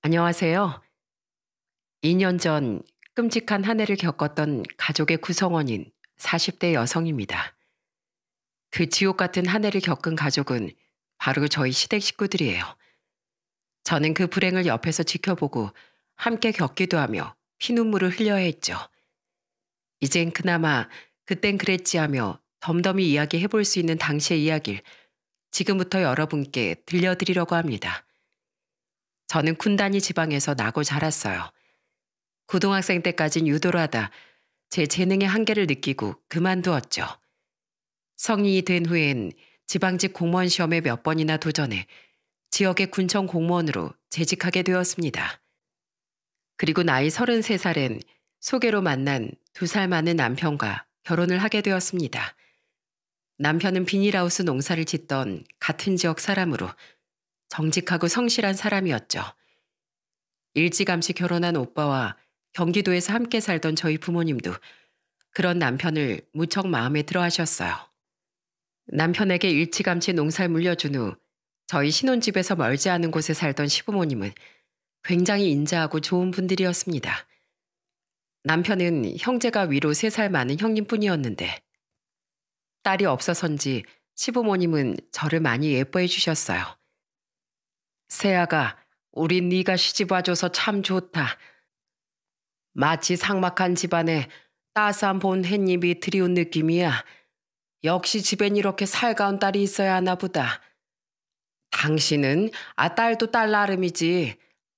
안녕하세요. 2년 전 끔찍한 한 해를 겪었던 가족의 구성원인 40대 여성입니다. 그 지옥 같은 한 해를 겪은 가족은 바로 저희 시댁 식구들이에요. 저는 그 불행을 옆에서 지켜보고 함께 겪기도 하며 피눈물을 흘려야 했죠. 이젠 그나마 그땐 그랬지 하며 덤덤히 이야기해 볼 수 있는 당시의 이야기를 지금부터 여러분께 들려드리려고 합니다. 저는 군단위 지방에서 나고 자랐어요. 고등학생 때까진 유도를 하다 제 재능의 한계를 느끼고 그만두었죠. 성인이 된 후엔 지방직 공무원 시험에 몇 번이나 도전해 지역의 군청 공무원으로 재직하게 되었습니다. 그리고 나이 33살엔 소개로 만난 2살 많은 남편과 결혼을 하게 되었습니다. 남편은 비닐하우스 농사를 짓던 같은 지역 사람으로 정직하고 성실한 사람이었죠. 일찌감치 결혼한 오빠와 경기도에서 함께 살던 저희 부모님도 그런 남편을 무척 마음에 들어 하셨어요. 남편에게 일찌감치 농사를 물려준 후 저희 신혼집에서 멀지 않은 곳에 살던 시부모님은 굉장히 인자하고 좋은 분들이었습니다. 남편은 형제가 위로 3살 많은 형님뿐이었는데 딸이 없어서인지 시부모님은 저를 많이 예뻐해 주셨어요. 세아가 우린 네가 시집 와줘서 참 좋다. 마치 삭막한 집안에 따스한 본 햇잎이 드리운 느낌이야. 역시 집엔 이렇게 살가운 딸이 있어야 하나 보다. 당신은 딸도 딸 나름이지.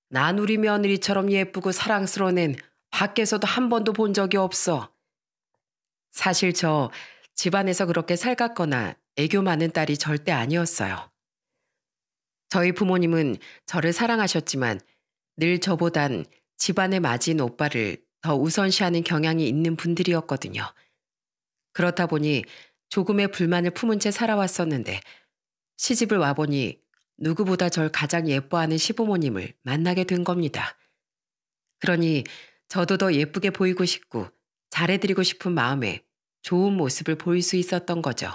난 우리 며느리처럼 예쁘고 사랑스러운 앤 밖에서도 한 번도 본 적이 없어. 사실 저 집안에서 그렇게 살갑거나 애교 많은 딸이 절대 아니었어요. 저희 부모님은 저를 사랑하셨지만 늘 저보단 집안에 맞이인 오빠를 더 우선시하는 경향이 있는 분들이었거든요. 그렇다 보니 조금의 불만을 품은 채 살아왔었는데 시집을 와보니 누구보다 절 가장 예뻐하는 시부모님을 만나게 된 겁니다. 그러니 저도 더 예쁘게 보이고 싶고 잘해드리고 싶은 마음에 좋은 모습을 보일 수 있었던 거죠.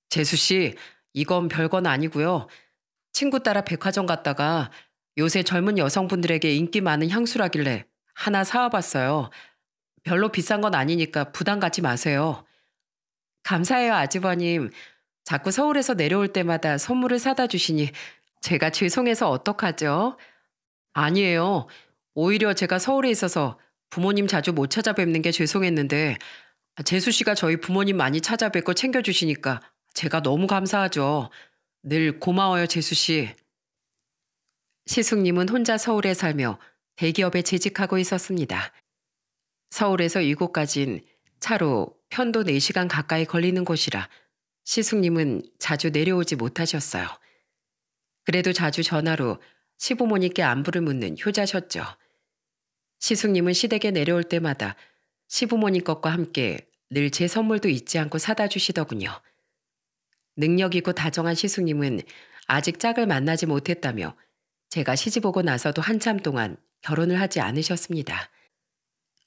재수 씨, 이건 별건 아니고요. 친구 따라 백화점 갔다가 요새 젊은 여성분들에게 인기 많은 향수라길래 하나 사와봤어요. 별로 비싼 건 아니니까 부담 갖지 마세요. 감사해요, 아주버님. 자꾸 서울에서 내려올 때마다 선물을 사다 주시니 제가 죄송해서 어떡하죠? 아니에요. 오히려 제가 서울에 있어서 부모님 자주 못 찾아뵙는 게 죄송했는데 재수 씨가 저희 부모님 많이 찾아뵙고 챙겨주시니까 제가 너무 감사하죠. 늘 고마워요, 재수 씨. 시숙님은 혼자 서울에 살며 대기업에 재직하고 있었습니다. 서울에서 이곳까진 차로 편도 4시간 가까이 걸리는 곳이라 시숙님은 자주 내려오지 못하셨어요. 그래도 자주 전화로 시부모님께 안부를 묻는 효자셨죠. 시숙님은 시댁에 내려올 때마다 시부모님 것과 함께 늘 제 선물도 잊지 않고 사다 주시더군요. 능력 있고 다정한 시숙님은 아직 짝을 만나지 못했다며 제가 시집 오고 나서도 한참 동안 결혼을 하지 않으셨습니다.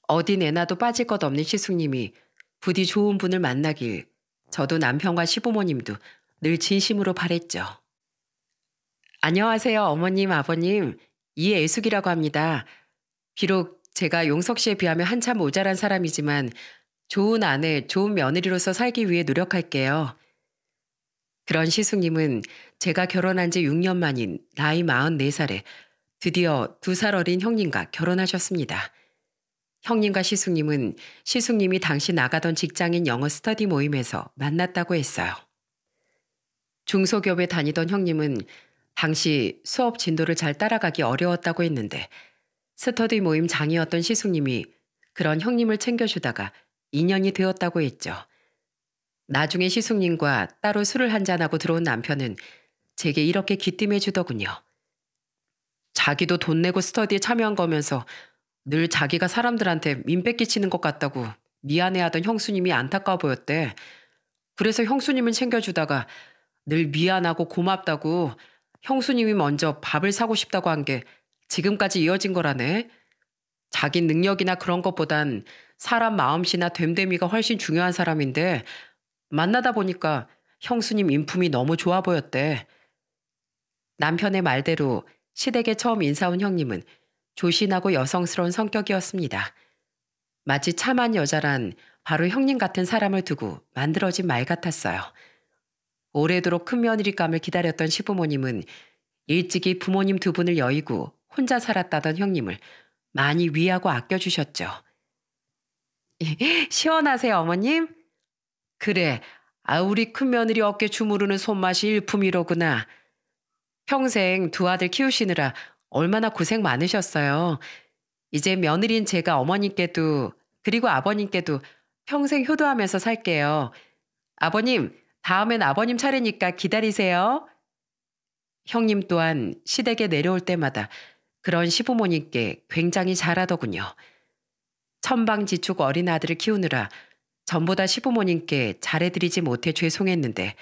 어디 내놔도 빠질 것 없는 시숙님이 부디 좋은 분을 만나길 저도 남편과 시부모님도 늘 진심으로 바랬죠. 안녕하세요, 어머님, 아버님. 이애숙이라고 합니다. 비록 제가 용석 씨에 비하면 한참 모자란 사람이지만 좋은 아내, 좋은 며느리로서 살기 위해 노력할게요. 그런 시숙님은 제가 결혼한 지 6년 만인 나이 44살에 드디어 2살 어린 형님과 결혼하셨습니다. 형님과 시숙님은 시숙님이 당시 나가던 직장인 영어 스터디 모임에서 만났다고 했어요. 중소기업에 다니던 형님은 당시 수업 진도를 잘 따라가기 어려웠다고 했는데 스터디 모임 장이었던 시숙님이 그런 형님을 챙겨주다가 인연이 되었다고 했죠. 나중에 시숙님과 따로 술을 한잔하고 들어온 남편은 제게 이렇게 기뜸해 주더군요. 자기도 돈 내고 스터디에 참여한 거면서 늘 자기가 사람들한테 민폐 끼치는 것 같다고 미안해하던 형수님이 안타까워 보였대. 그래서 형수님은 챙겨주다가 늘 미안하고 고맙다고 형수님이 먼저 밥을 사고 싶다고 한 게 지금까지 이어진 거라네. 자기 능력이나 그런 것보단 사람 마음씨나 됨됨이가 훨씬 중요한 사람인데 만나다 보니까 형수님 인품이 너무 좋아 보였대. 남편의 말대로 시댁에 처음 인사 온 형님은 조신하고 여성스러운 성격이었습니다. 마치 참한 여자란 바로 형님 같은 사람을 두고 만들어진 말 같았어요. 오래도록 큰 며느리감을 기다렸던 시부모님은 일찍이 부모님 두 분을 여의고 혼자 살았다던 형님을 많이 위하고 아껴주셨죠. 시원하세요, 어머님? 그래, 우리 큰며느리 어깨 주무르는 손맛이 일품이로구나. 평생 두 아들 키우시느라 얼마나 고생 많으셨어요. 이제 며느리인 제가 어머님께도 그리고 아버님께도 평생 효도하면서 살게요. 아버님, 다음엔 아버님 차례니까 기다리세요. 형님 또한 시댁에 내려올 때마다 그런 시부모님께 굉장히 잘하더군요. 천방지축 어린 아들을 키우느라 전보다 시부모님께 잘해드리지 못해 죄송했는데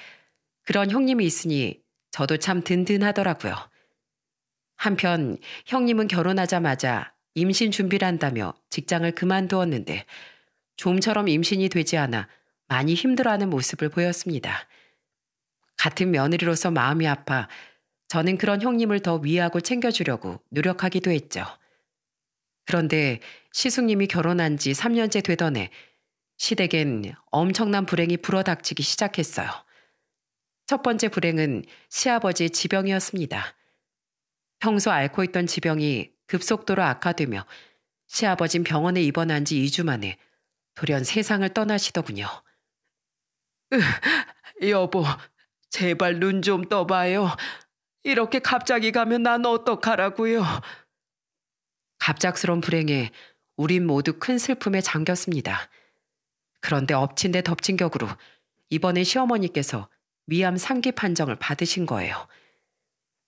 그런 형님이 있으니 저도 참 든든하더라고요. 한편 형님은 결혼하자마자 임신 준비를 한다며 직장을 그만두었는데 좀처럼 임신이 되지 않아 많이 힘들어하는 모습을 보였습니다. 같은 며느리로서 마음이 아파 저는 그런 형님을 더 위하고 챙겨주려고 노력하기도 했죠. 그런데 시숙님이 결혼한 지 3년째 되던 해 시댁엔 엄청난 불행이 불어닥치기 시작했어요. 첫 번째 불행은 시아버지의 지병이었습니다. 평소 앓고 있던 지병이 급속도로 악화되며 시아버진 병원에 입원한 지 2주 만에 돌연 세상을 떠나시더군요. 여보, 제발 눈 좀 떠봐요. 이렇게 갑자기 가면 난 어떡하라고요. 갑작스런 불행에 우린 모두 큰 슬픔에 잠겼습니다. 그런데 엎친 데 덮친 격으로 이번에 시어머니께서 위암 3기 판정을 받으신 거예요.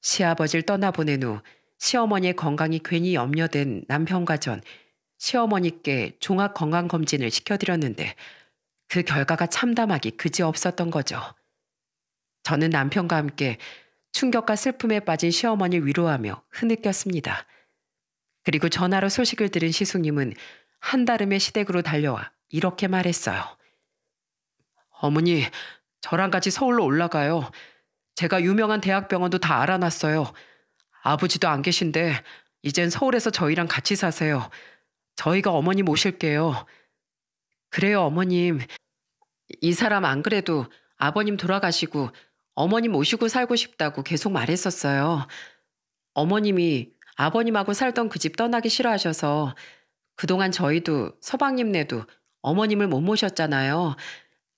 시아버지를 떠나보낸 후 시어머니의 건강이 괜히 염려된 남편과 전 시어머니께 종합건강검진을 시켜드렸는데 그 결과가 참담하기 그지없었던 거죠. 저는 남편과 함께 충격과 슬픔에 빠진 시어머니를 위로하며 흐느꼈습니다. 그리고 전화로 소식을 들은 시숙님은 한달음에 시댁으로 달려와 이렇게 말했어요. 어머니, 저랑 같이 서울로 올라가요. 제가 유명한 대학병원도 다 알아놨어요. 아버지도 안 계신데 이젠 서울에서 저희랑 같이 사세요. 저희가 어머니 모실게요. 그래요, 어머님. 이 사람 안 그래도 아버님 돌아가시고 어머님 모시고 살고 싶다고 계속 말했었어요. 어머님이 아버님하고 살던 그 집 떠나기 싫어하셔서 그동안 저희도 서방님네도 어머님을 못 모셨잖아요.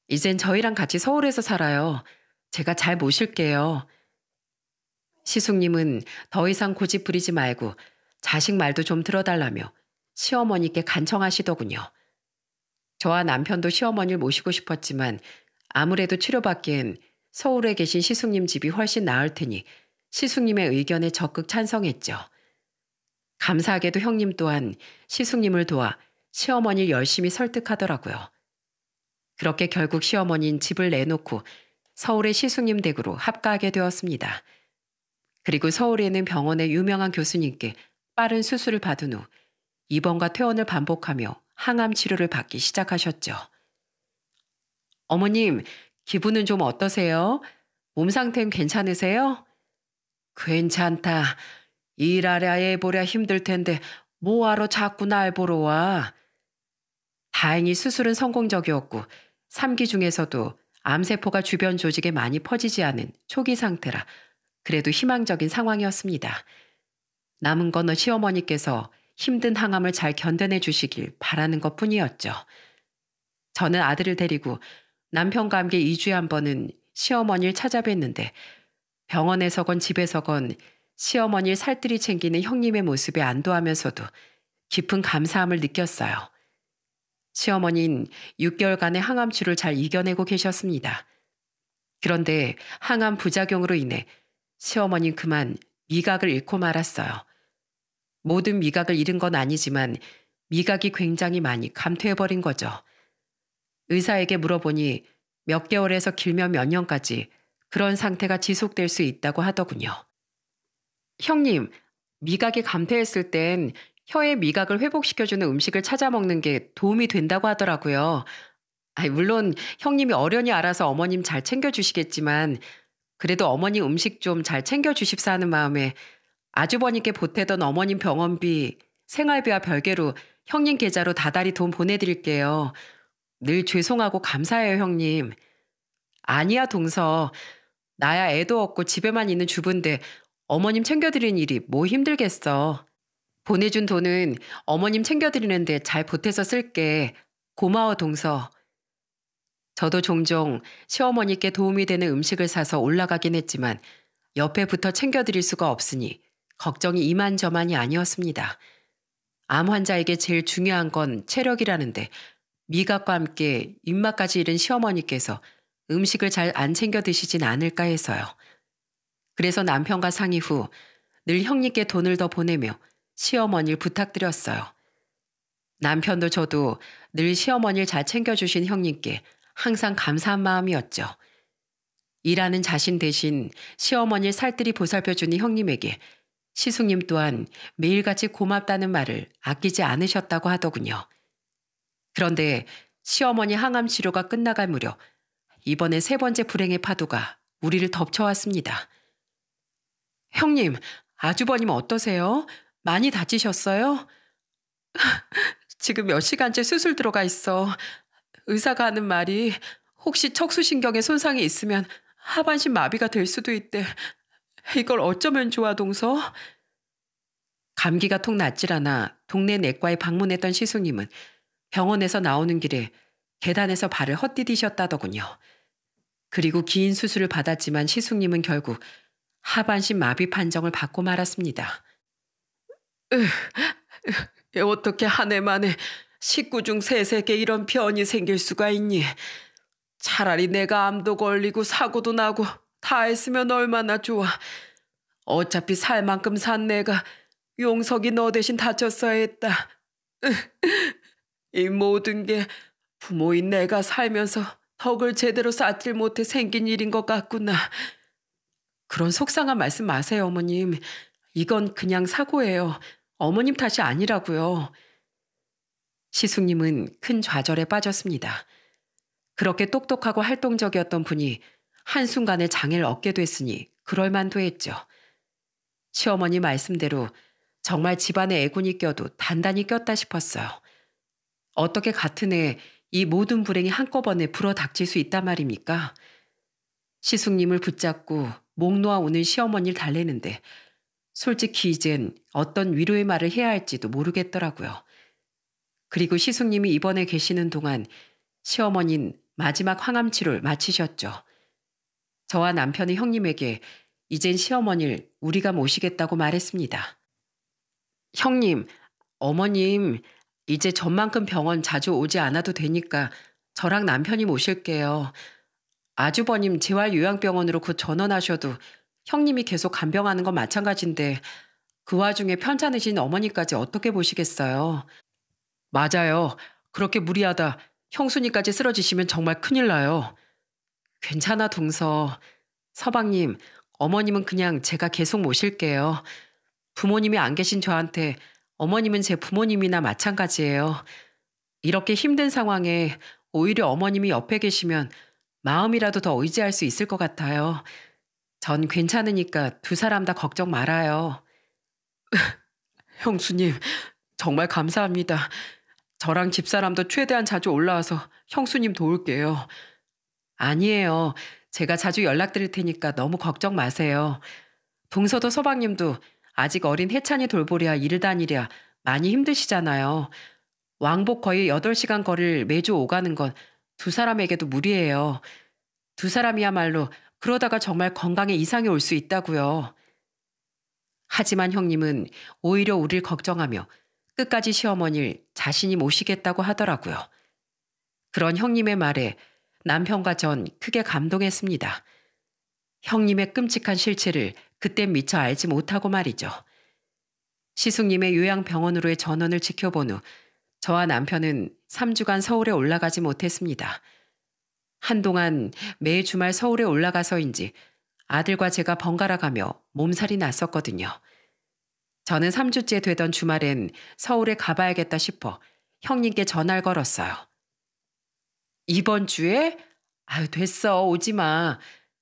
이젠 저희랑 같이 서울에서 살아요. 제가 잘 모실게요. 시숙님은 더 이상 고집 부리지 말고 자식 말도 좀 들어달라며 시어머니께 간청하시더군요. 저와 남편도 시어머니를 모시고 싶었지만 아무래도 치료받기엔 서울에 계신 시숙님 집이 훨씬 나을 테니 시숙님의 의견에 적극 찬성했죠. 감사하게도 형님 또한 시숙님을 도와 시어머니를 열심히 설득하더라고요. 그렇게 결국 시어머니는 집을 내놓고 서울의 시숙님 댁으로 합가하게 되었습니다. 그리고 서울에 있는 병원의 유명한 교수님께 빠른 수술을 받은 후 입원과 퇴원을 반복하며 항암 치료를 받기 시작하셨죠. 어머님, 기분은 좀 어떠세요? 몸 상태는 괜찮으세요? 괜찮다. 일하랴 해보랴 힘들 텐데 뭐하러 자꾸 날 보러 와. 다행히 수술은 성공적이었고 3기 중에서도 암세포가 주변 조직에 많이 퍼지지 않은 초기 상태라 그래도 희망적인 상황이었습니다. 남은 건 시어머니께서 힘든 항암을 잘 견뎌내 주시길 바라는 것뿐이었죠. 저는 아들을 데리고 남편과 함께 2주에 한 번은 시어머니를 찾아뵀는데 병원에서건 집에서건 시어머니를 살뜰히 챙기는 형님의 모습에 안도하면서도 깊은 감사함을 느꼈어요. 시어머니는 6개월간의 항암치료를 잘 이겨내고 계셨습니다. 그런데 항암 부작용으로 인해 시어머니는 그만 미각을 잃고 말았어요. 모든 미각을 잃은 건 아니지만 미각이 굉장히 많이 감퇴해버린 거죠. 의사에게 물어보니 몇 개월에서 길면 몇 년까지 그런 상태가 지속될 수 있다고 하더군요. 형님, 미각이 감퇴했을 땐 혀의 미각을 회복시켜주는 음식을 찾아 먹는 게 도움이 된다고 하더라고요. 물론 형님이 어련히 알아서 어머님 잘 챙겨주시겠지만 그래도 어머니 음식 좀 잘 챙겨주십사 하는 마음에 아주버님께 보태던 어머님 병원비, 생활비와 별개로 형님 계좌로 다달이 돈 보내드릴게요. 늘 죄송하고 감사해요, 형님. 아니야, 동서. 나야 애도 없고 집에만 있는 주부인데 어머님 챙겨드리는 일이 뭐 힘들겠어. 보내준 돈은 어머님 챙겨드리는데 잘 보태서 쓸게. 고마워, 동서. 저도 종종 시어머니께 도움이 되는 음식을 사서 올라가긴 했지만 옆에 붙어 챙겨드릴 수가 없으니 걱정이 이만저만이 아니었습니다. 암 환자에게 제일 중요한 건 체력이라는데 미각과 함께 입맛까지 잃은 시어머니께서 음식을 잘 안 챙겨 드시진 않을까 해서요. 그래서 남편과 상의 후 늘 형님께 돈을 더 보내며 시어머니를 부탁드렸어요. 남편도 저도 늘 시어머니를 잘 챙겨주신 형님께 항상 감사한 마음이었죠. 일하는 자신 대신 시어머니를 살뜰히 보살펴주는 형님에게 시숙님 또한 매일같이 고맙다는 말을 아끼지 않으셨다고 하더군요. 그런데 시어머니 항암 치료가 끝나갈 무렵 이번에 세 번째 불행의 파도가 우리를 덮쳐왔습니다. 형님, 아주버님 어떠세요? 많이 다치셨어요? 지금 몇 시간째 수술 들어가 있어. 의사가 하는 말이 혹시 척수신경에 손상이 있으면 하반신 마비가 될 수도 있대. 이걸 어쩌면 좋아, 동서? 감기가 통 낫질 않아 동네 내과에 방문했던 시숙님은 병원에서 나오는 길에 계단에서 발을 헛디디셨다더군요. 그리고 긴 수술을 받았지만 시숙님은 결국 하반신 마비 판정을 받고 말았습니다. 어떻게 한 해 만에 식구 중 셋에게 이런 변이 생길 수가 있니? 차라리 내가 암도 걸리고 사고도 나고 다 했으면 얼마나 좋아. 어차피 살 만큼 산 내가 용석이 너 대신 다쳤어야 했다. 이 모든 게 부모인 내가 살면서 덕을 제대로 쌓질 못해 생긴 일인 것 같구나. 그런 속상한 말씀 마세요, 어머님. 이건 그냥 사고예요. 어머님 탓이 아니라고요. 시숙님은 큰 좌절에 빠졌습니다. 그렇게 똑똑하고 활동적이었던 분이 한순간에 장애를 얻게 됐으니 그럴 만도 했죠. 시어머니 말씀대로 정말 집안에 애군이 껴도 단단히 꼈다 싶었어요. 어떻게 같은 해 이 모든 불행이 한꺼번에 불어닥칠 수 있단 말입니까? 시숙님을 붙잡고 목 놓아 오는 시어머니를 달래는데 솔직히 이젠 어떤 위로의 말을 해야 할지도 모르겠더라고요. 그리고 시숙님이 입원해 계시는 동안 시어머니는 마지막 항암 치료를 마치셨죠. 저와 남편의 형님에게 이젠 시어머니를 우리가 모시겠다고 말했습니다. 형님, 어머님 이제 전만큼 병원 자주 오지 않아도 되니까 저랑 남편이 모실게요. 아주버님 재활요양병원으로 곧 전원하셔도 형님이 계속 간병하는 건 마찬가지인데 그 와중에 편찮으신 어머니까지 어떻게 보시겠어요? 맞아요. 그렇게 무리하다 형수님까지 쓰러지시면 정말 큰일 나요. 괜찮아, 동서. 서방님, 어머님은 그냥 제가 계속 모실게요. 부모님이 안 계신 저한테 어머님은 제 부모님이나 마찬가지예요. 이렇게 힘든 상황에 오히려 어머님이 옆에 계시면 마음이라도 더 의지할 수 있을 것 같아요. 전 괜찮으니까 두 사람 다 걱정 말아요. 형수님, 정말 감사합니다. 저랑 집사람도 최대한 자주 올라와서 형수님 도울게요. 아니에요. 제가 자주 연락드릴 테니까 너무 걱정 마세요. 동서도 서방님도 아직 어린 해찬이 돌보랴 일을 다니랴 많이 힘드시잖아요. 왕복 거의 8시간 거리를 매주 오가는 건 두 사람에게도 무리예요. 두 사람이야말로 그러다가 정말 건강에 이상이 올 수 있다고요. 하지만 형님은 오히려 우릴 걱정하며 끝까지 시어머니를 자신이 모시겠다고 하더라고요. 그런 형님의 말에 남편과 전 크게 감동했습니다. 형님의 끔찍한 실체를 그땐 미처 알지 못하고 말이죠. 시숙님의 요양병원으로의 전원을 지켜본 후 저와 남편은 3주간 서울에 올라가지 못했습니다. 한동안 매 주말 서울에 올라가서인지 아들과 제가 번갈아 가며 몸살이 났었거든요. 저는 3주째 되던 주말엔 서울에 가봐야겠다 싶어 형님께 전화를 걸었어요. 이번 주에? 아유, 됐어. 오지 마.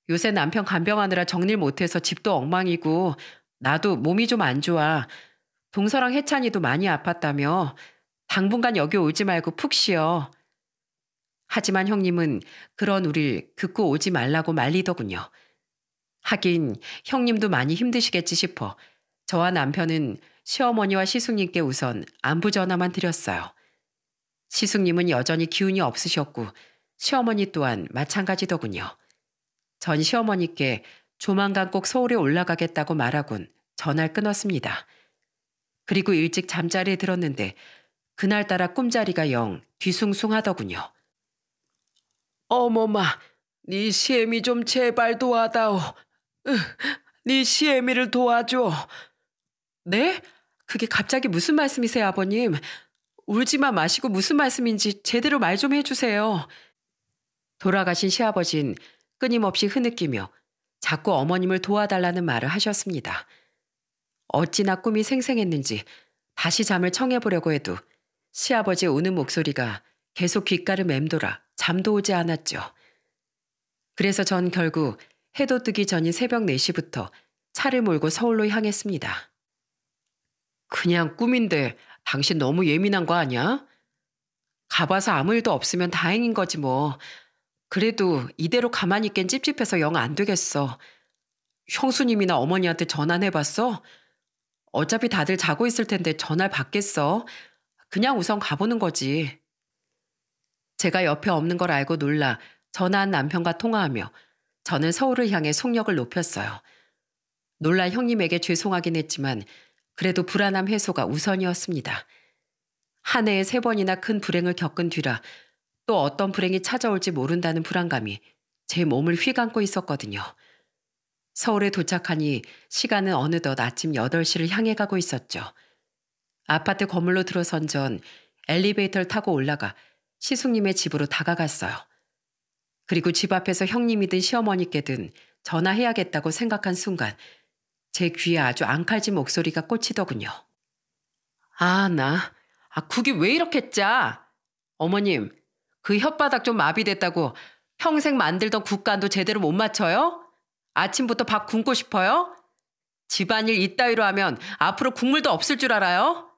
요새 남편 간병하느라 정리를 못해서 집도 엉망이고 나도 몸이 좀 안 좋아. 동서랑 해찬이도 많이 아팠다며 당분간 여기 오지 말고 푹 쉬어. 하지만 형님은 그런 우릴 듣고 오지 말라고 말리더군요. 하긴 형님도 많이 힘드시겠지 싶어 저와 남편은 시어머니와 시숙님께 우선 안부 전화만 드렸어요. 시숙님은 여전히 기운이 없으셨고 시어머니 또한 마찬가지더군요. 전 시어머니께 조만간 꼭 서울에 올라가겠다고 말하곤 전화를 끊었습니다. 그리고 일찍 잠자리에 들었는데 그날따라 꿈자리가 영 뒤숭숭하더군요. 어머마, 네 시애미 좀 제발 도와다오. 네 시애미를 도와줘. 네? 그게 갑자기 무슨 말씀이세요, 아버님? 울지만 마시고 무슨 말씀인지 제대로 말 좀 해주세요. 돌아가신 시아버진 끊임없이 흐느끼며 자꾸 어머님을 도와달라는 말을 하셨습니다. 어찌나 꿈이 생생했는지 다시 잠을 청해보려고 해도 시아버지의 우는 목소리가 계속 귓가를 맴돌아 잠도 오지 않았죠. 그래서 전 결국 해도 뜨기 전인 새벽 4시부터 차를 몰고 서울로 향했습니다. 그냥 꿈인데 당신 너무 예민한 거 아니야? 가봐서 아무 일도 없으면 다행인 거지 뭐. 그래도 이대로 가만히 있긴 찝찝해서 영 안 되겠어. 형수님이나 어머니한테 전화해봤어? 어차피 다들 자고 있을 텐데 전화를 받겠어. 그냥 우선 가보는 거지. 제가 옆에 없는 걸 알고 놀라 전화한 남편과 통화하며 저는 서울을 향해 속력을 높였어요. 놀란 형님에게 죄송하긴 했지만 그래도 불안함 해소가 우선이었습니다. 한 해에 3번이나 큰 불행을 겪은 뒤라 또 어떤 불행이 찾아올지 모른다는 불안감이 제 몸을 휘감고 있었거든요. 서울에 도착하니 시간은 어느덧 아침 8시를 향해 가고 있었죠. 아파트 건물로 들어선 전 엘리베이터를 타고 올라가 시숙님의 집으로 다가갔어요. 그리고 집 앞에서 형님이든 시어머니께든 전화해야겠다고 생각한 순간 제 귀에 아주 앙칼진 목소리가 꽂히더군요. 국이 왜 이렇게 짜? 어머님, 그 혓바닥 좀 마비됐다고 평생 만들던 국간도 제대로 못 맞춰요? 아침부터 밥 굶고 싶어요? 집안일 이따위로 하면 앞으로 국물도 없을 줄 알아요?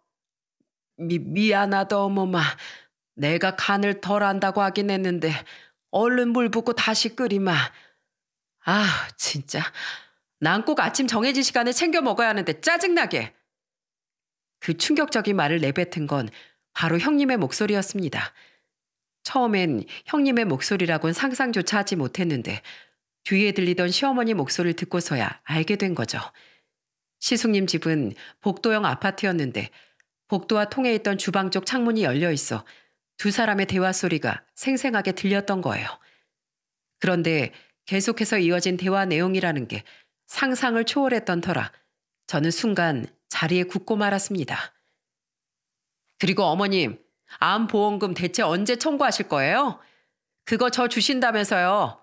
미안하다 어머마. 내가 간을 덜 한다고 하긴 했는데 얼른 물 붓고 다시 끓이마. 진짜. 난 꼭 아침 정해진 시간에 챙겨 먹어야 하는데 짜증나게. 그 충격적인 말을 내뱉은 건 바로 형님의 목소리였습니다. 처음엔 형님의 목소리라곤 상상조차 하지 못했는데 뒤에 들리던 시어머니 목소리를 듣고서야 알게 된 거죠. 시숙님 집은 복도형 아파트였는데 복도와 통해 있던 주방 쪽 창문이 열려 있어 두 사람의 대화 소리가 생생하게 들렸던 거예요. 그런데 계속해서 이어진 대화 내용이라는 게 상상을 초월했던 터라 저는 순간 자리에 굳고 말았습니다. 그리고 어머님, 암보험금 대체 언제 청구하실 거예요? 그거 저 주신다면서요.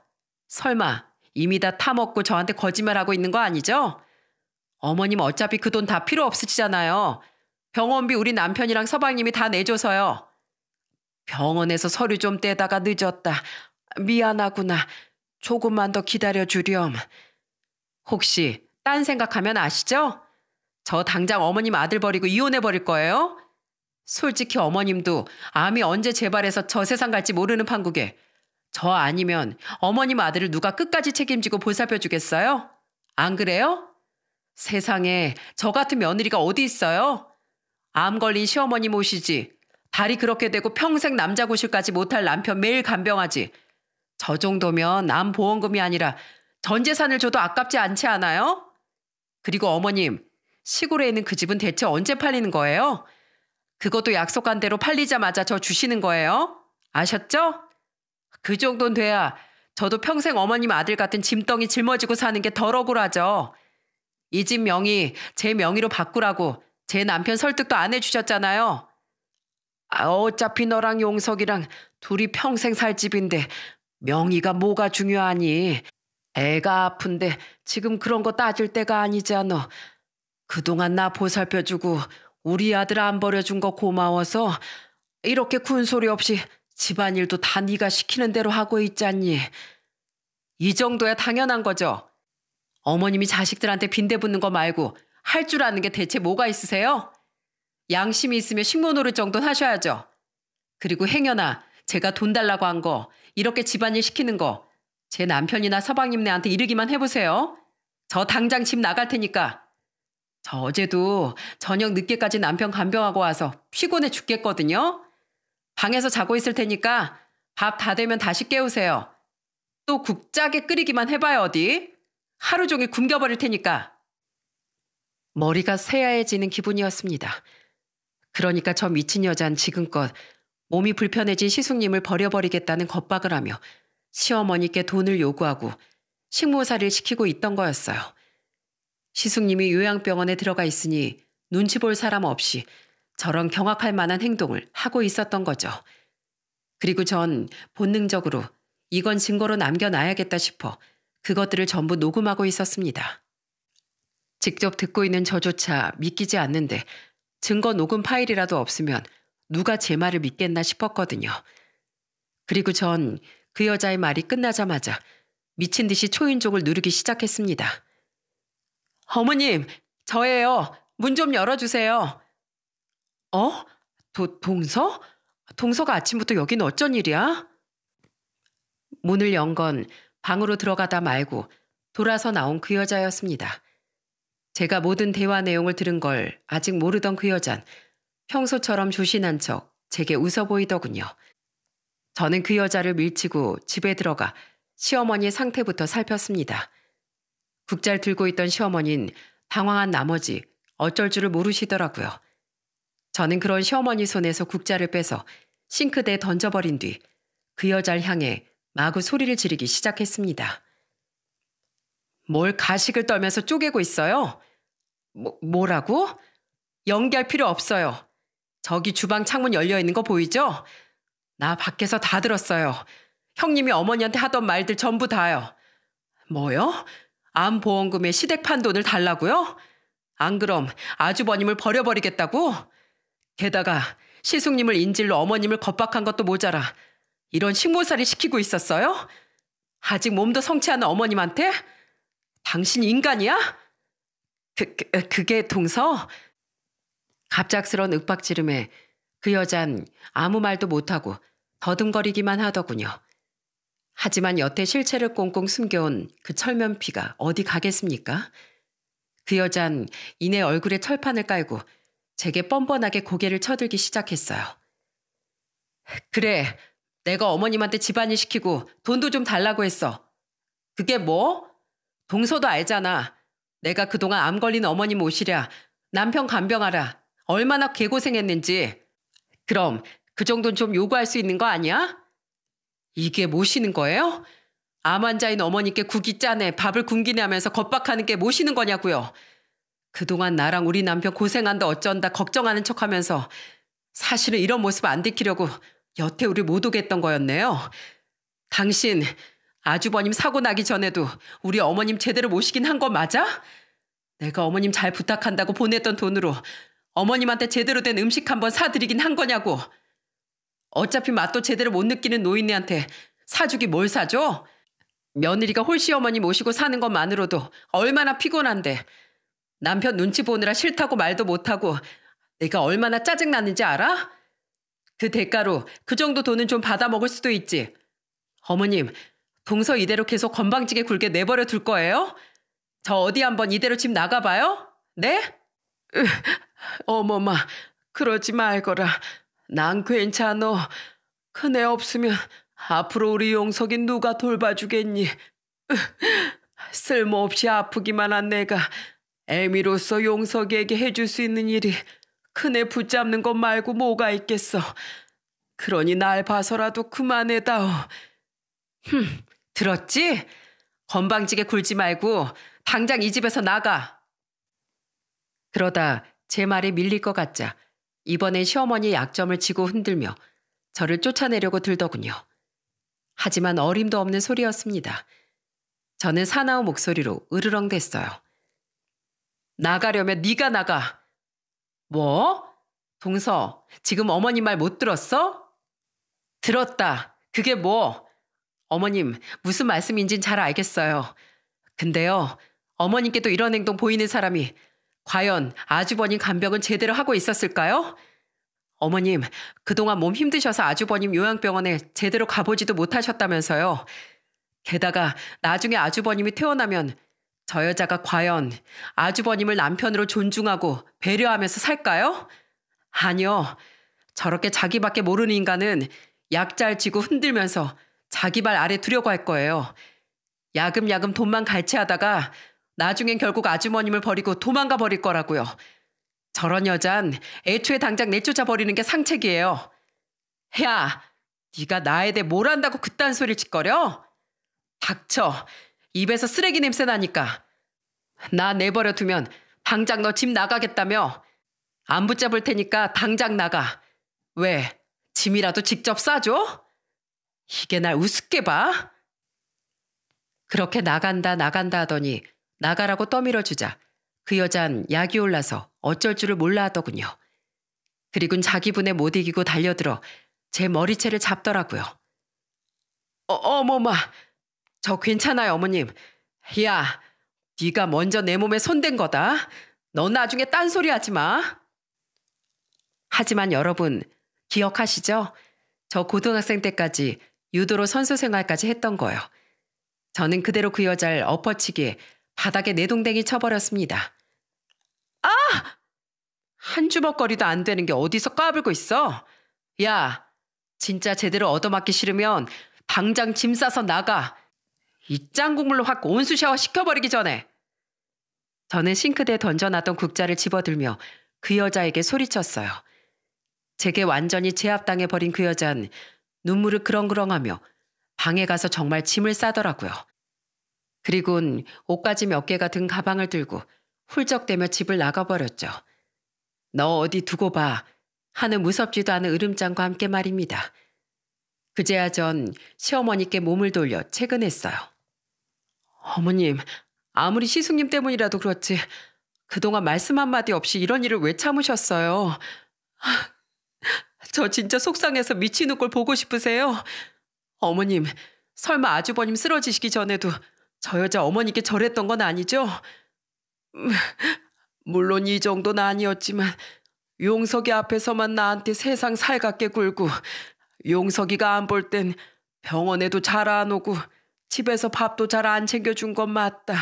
설마 이미 다 타먹고 저한테 거짓말하고 있는 거 아니죠? 어머님 어차피 그 돈 다 필요 없으시잖아요. 병원비 우리 남편이랑 서방님이 다 내줘서요. 병원에서 서류 좀 떼다가 늦었다. 미안하구나. 조금만 더 기다려주렴. 혹시 딴 생각하면 아시죠? 저 당장 어머님 아들 버리고 이혼해버릴 거예요? 솔직히 어머님도 암이 언제 재발해서 저 세상 갈지 모르는 판국에 저 아니면 어머님 아들을 누가 끝까지 책임지고 보살펴 주겠어요? 안 그래요? 세상에 저 같은 며느리가 어디 있어요? 암 걸린 시어머니 모시지. 다리 그렇게 되고 평생 남자 구실까지 못할 남편 매일 간병하지. 저 정도면 암 보험금이 아니라 전 재산을 줘도 아깝지 않지 않아요? 그리고 어머님, 시골에 있는 그 집은 대체 언제 팔리는 거예요? 그것도 약속한 대로 팔리자마자 저 주시는 거예요? 아셨죠? 그 정도는 돼야 저도 평생 어머님 아들 같은 짐덩이 짊어지고 사는 게 덜 억울하죠. 이 집 명의 제 명의로 바꾸라고 제 남편 설득도 안 해주셨잖아요. 어차피 너랑 용석이랑 둘이 평생 살 집인데 명의가 뭐가 중요하니. 애가 아픈데 지금 그런 거 따질 때가 아니잖아. 그동안 나 보살펴주고 우리 아들 안 버려준 거 고마워서 이렇게 군소리 없이 집안일도 다 네가 시키는 대로 하고 있잖니. 이 정도야 당연한 거죠. 어머님이 자식들한테 빈대붙는 거 말고 할 줄 아는 게 대체 뭐가 있으세요? 양심이 있으면 식모 노릇 정도는 하셔야죠. 그리고 행여나 제가 돈 달라고 한 거, 이렇게 집안일 시키는 거, 제 남편이나 서방님네한테 이르기만 해보세요. 저 당장 집 나갈 테니까. 저 어제도 저녁 늦게까지 남편 간병하고 와서 피곤해 죽겠거든요. 방에서 자고 있을 테니까 밥 다 되면 다시 깨우세요. 또 국 짜게 끓이기만 해봐요 어디. 하루 종일 굶겨버릴 테니까. 머리가 새하얘지는 기분이었습니다. 그러니까 저 미친 여잔 지금껏 몸이 불편해진 시숙님을 버려버리겠다는 겁박을 하며 시어머니께 돈을 요구하고 식모살이를 시키고 있던 거였어요. 시숙님이 요양병원에 들어가 있으니 눈치 볼 사람 없이 저런 경악할 만한 행동을 하고 있었던 거죠. 그리고 전 본능적으로 이건 증거로 남겨놔야겠다 싶어 그것들을 전부 녹음하고 있었습니다. 직접 듣고 있는 저조차 믿기지 않는데 증거 녹음 파일이라도 없으면 누가 제 말을 믿겠나 싶었거든요. 그리고 전 그 여자의 말이 끝나자마자 미친 듯이 초인종을 누르기 시작했습니다. 어머님, 저예요. 문 좀 열어주세요. 어? 동서? 동서가 아침부터 여긴 어쩐 일이야? 문을 연 건 방으로 들어가다 말고 돌아서 나온 그 여자였습니다. 제가 모든 대화 내용을 들은 걸 아직 모르던 그 여잔 평소처럼 조신한 척 제게 웃어 보이더군요. 저는 그 여자를 밀치고 집에 들어가 시어머니의 상태부터 살폈습니다. 국자를 들고 있던 시어머니는 당황한 나머지 어쩔 줄을 모르시더라고요. 저는 그런 시어머니 손에서 국자를 빼서 싱크대에 던져버린 뒤 그 여자를 향해 마구 소리를 지르기 시작했습니다. 뭘 가식을 떨면서 쪼개고 있어요? 뭐라고? 연기할 필요 없어요. 저기 주방 창문 열려있는 거 보이죠? 나 밖에서 다 들었어요. 형님이 어머니한테 하던 말들 전부 다요. 뭐요? 암보험금에 시댁 판 돈을 달라고요? 안 그럼 아주버님을 버려버리겠다고? 게다가 시숙님을 인질로 어머님을 겁박한 것도 모자라 이런 식모살이 시키고 있었어요? 아직 몸도 성치 않은 어머님한테? 당신이 인간이야? 그게 동서? 갑작스런 윽박지름에 그 여잔 아무 말도 못하고 더듬거리기만 하더군요. 하지만 여태 실체를 꽁꽁 숨겨온 그 철면피가 어디 가겠습니까? 그 여잔 이내 얼굴에 철판을 깔고 제게 뻔뻔하게 고개를 쳐들기 시작했어요. 그래, 내가 어머님한테 집안일 시키고 돈도 좀 달라고 했어. 그게 뭐? 동서도 알잖아. 내가 그동안 암 걸린 어머님 모시랴, 남편 간병하라 얼마나 개고생했는지. 그럼 그 정도는 좀 요구할 수 있는 거 아니야? 이게 모시는 거예요? 암 환자인 어머니께 국이 짜네 밥을 굶기네 하면서 겁박하는 게 모시는 거냐고요. 그동안 나랑 우리 남편 고생한다 어쩐다 걱정하는 척하면서 사실은 이런 모습 안 들키려고 여태 우리 못 오게 했던 거였네요. 당신 아주버님 사고 나기 전에도 우리 어머님 제대로 모시긴 한 거 맞아? 내가 어머님 잘 부탁한다고 보냈던 돈으로 어머님한테 제대로 된 음식 한번 사드리긴 한 거냐고. 어차피 맛도 제대로 못 느끼는 노인네한테 사주기 뭘 사줘? 며느리가 홀씨 어머니 모시고 사는 것만으로도 얼마나 피곤한데 남편 눈치 보느라 싫다고 말도 못하고 내가 얼마나 짜증나는지 알아? 그 대가로 그 정도 돈은 좀 받아먹을 수도 있지. 어머님, 동서 이대로 계속 건방지게 굴게 내버려 둘 거예요? 저 어디 한번 이대로 집 나가봐요? 네? 어머마, 그러지 말거라. 난 괜찮어. 큰애 없으면 앞으로 우리 용석이 누가 돌봐주겠니? 쓸모없이 아프기만 한 내가 애미로서 용석이에게 해줄 수 있는 일이 큰애 붙잡는 것 말고 뭐가 있겠어. 그러니 날 봐서라도 그만해다오. 들었지? 건방지게 굴지 말고 당장 이 집에서 나가. 그러다 제 말에 밀릴 것 같자 이번엔 시어머니의 약점을 쥐고 흔들며 저를 쫓아내려고 들더군요. 하지만 어림도 없는 소리였습니다. 저는 사나운 목소리로 으르렁댔어요. 나가려면 네가 나가. 뭐? 동서, 지금 어머님 말 못 들었어? 들었다. 그게 뭐? 어머님, 무슨 말씀인진 잘 알겠어요. 근데요, 어머님께도 이런 행동 보이는 사람이 과연 아주버님 간병은 제대로 하고 있었을까요? 어머님, 그동안 몸 힘드셔서 아주버님 요양병원에 제대로 가보지도 못하셨다면서요. 게다가 나중에 아주버님이 태어나면 저 여자가 과연 아주버님을 남편으로 존중하고 배려하면서 살까요? 아니요. 저렇게 자기밖에 모르는 인간은 약잘 쥐고 흔들면서 자기 발 아래 두려고 할 거예요. 야금야금 돈만 갈취하다가 나중엔 결국 아주머님을 버리고 도망가 버릴 거라고요. 저런 여잔 애초에 당장 내쫓아 버리는 게 상책이에요. 야, 네가 나에 대해 뭘 안다고 그딴 소리를 짓거려? 닥쳐. 입에서 쓰레기 냄새 나니까. 나 내버려 두면 당장 너 집 나가겠다며. 안 붙잡을 테니까 당장 나가. 왜? 짐이라도 직접 싸줘? 이게 날 우습게 봐? 그렇게 나간다 하더니 나가라고 떠밀어주자 그 여잔 약이 올라서 어쩔 줄을 몰라 하더군요. 그리곤 자기 분에 못 이기고 달려들어 제 머리채를 잡더라고요. 어머마, 저 괜찮아요 어머님. 야, 네가 먼저 내 몸에 손댄 거다. 너 나중에 딴소리 하지 마. 하지만 여러분 기억하시죠? 저 고등학생 때까지 유도로 선수 생활까지 했던 거요. 저는 그대로 그 여자를 엎어치기에 바닥에 내동댕이 쳐버렸습니다. 아! 한 주먹거리도 안 되는 게 어디서 까불고 있어? 야, 진짜 제대로 얻어맞기 싫으면 당장 짐 싸서 나가. 이 짱국물로 확 온수 샤워 시켜버리기 전에. 저는 싱크대에 던져놨던 국자를 집어들며 그 여자에게 소리쳤어요. 제게 완전히 제압당해버린 그 여자는 눈물을 그렁그렁하며 방에 가서 정말 짐을 싸더라고요. 그리곤 옷가지 몇 개가 든 가방을 들고 훌쩍대며 집을 나가버렸죠. 너 어디 두고 봐 하는 무섭지도 않은 으름장과 함께 말입니다. 그제야 전 시어머니께 몸을 돌려 퇴근했어요. 어머님, 아무리 시숙님 때문이라도 그렇지 그동안 말씀 한마디 없이 이런 일을 왜 참으셨어요? 저 진짜 속상해서 미치는 걸 보고 싶으세요? 어머님, 설마 아주버님 쓰러지시기 전에도 저 여자 어머니께 절했던 건 아니죠? 물론 이 정도는 아니었지만 용석이 앞에서만 나한테 세상 살갑게 굴고 용석이가 안 볼 땐 병원에도 잘 안 오고 집에서 밥도 잘 안 챙겨준 건 맞다.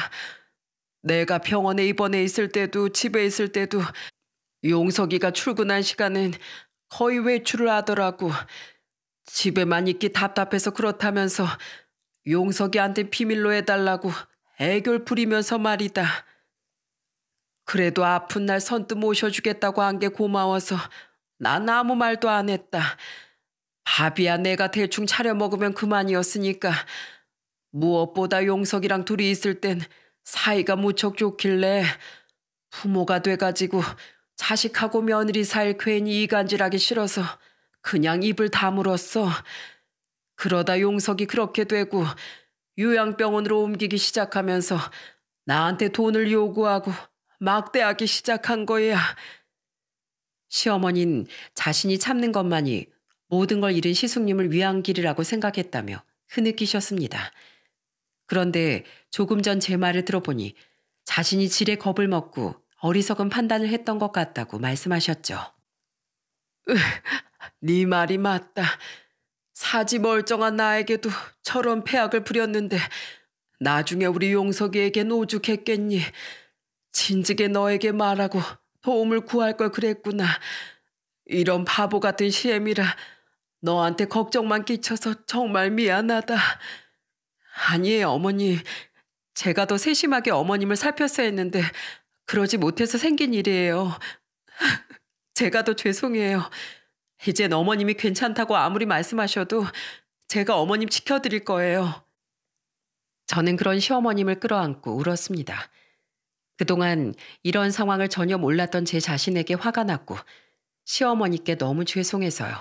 내가 병원에 입원해 있을 때도 집에 있을 때도 용석이가 출근한 시간엔 거의 외출을 하더라고. 집에만 있기 답답해서 그렇다면서 용석이한테 비밀로 해달라고 애교를 부리면서 말이다. 그래도 아픈 날 선뜻 모셔주겠다고 한 게 고마워서 난 아무 말도 안 했다. 밥이야 내가 대충 차려 먹으면 그만이었으니까. 무엇보다 용석이랑 둘이 있을 땐 사이가 무척 좋길래 부모가 돼가지고 자식하고 며느리 사이를 괜히 이간질하기 싫어서 그냥 입을 다물었어. 그러다 용석이 그렇게 되고 요양병원으로 옮기기 시작하면서 나한테 돈을 요구하고 막대하기 시작한 거야. 시어머니는 자신이 참는 것만이 모든 걸 잃은 시숙님을 위한 길이라고 생각했다며 흐느끼셨습니다. 그런데 조금 전 제 말을 들어보니 자신이 질에 겁을 먹고 어리석은 판단을 했던 것 같다고 말씀하셨죠. 네 말이 맞다. 사지 멀쩡한 나에게도 저런 폐악을 부렸는데 나중에 우리 용석이에겐 오죽했겠니. 진즉에 너에게 말하고 도움을 구할 걸 그랬구나. 이런 바보 같은 시애미라 너한테 걱정만 끼쳐서 정말 미안하다. 아니에요 어머니. 제가 더 세심하게 어머님을 살폈어야 했는데 그러지 못해서 생긴 일이에요. 제가 더 죄송해요. 이젠 어머님이 괜찮다고 아무리 말씀하셔도 제가 어머님 지켜드릴 거예요. 저는 그런 시어머님을 끌어안고 울었습니다. 그동안 이런 상황을 전혀 몰랐던 제 자신에게 화가 났고 시어머니께 너무 죄송해서요.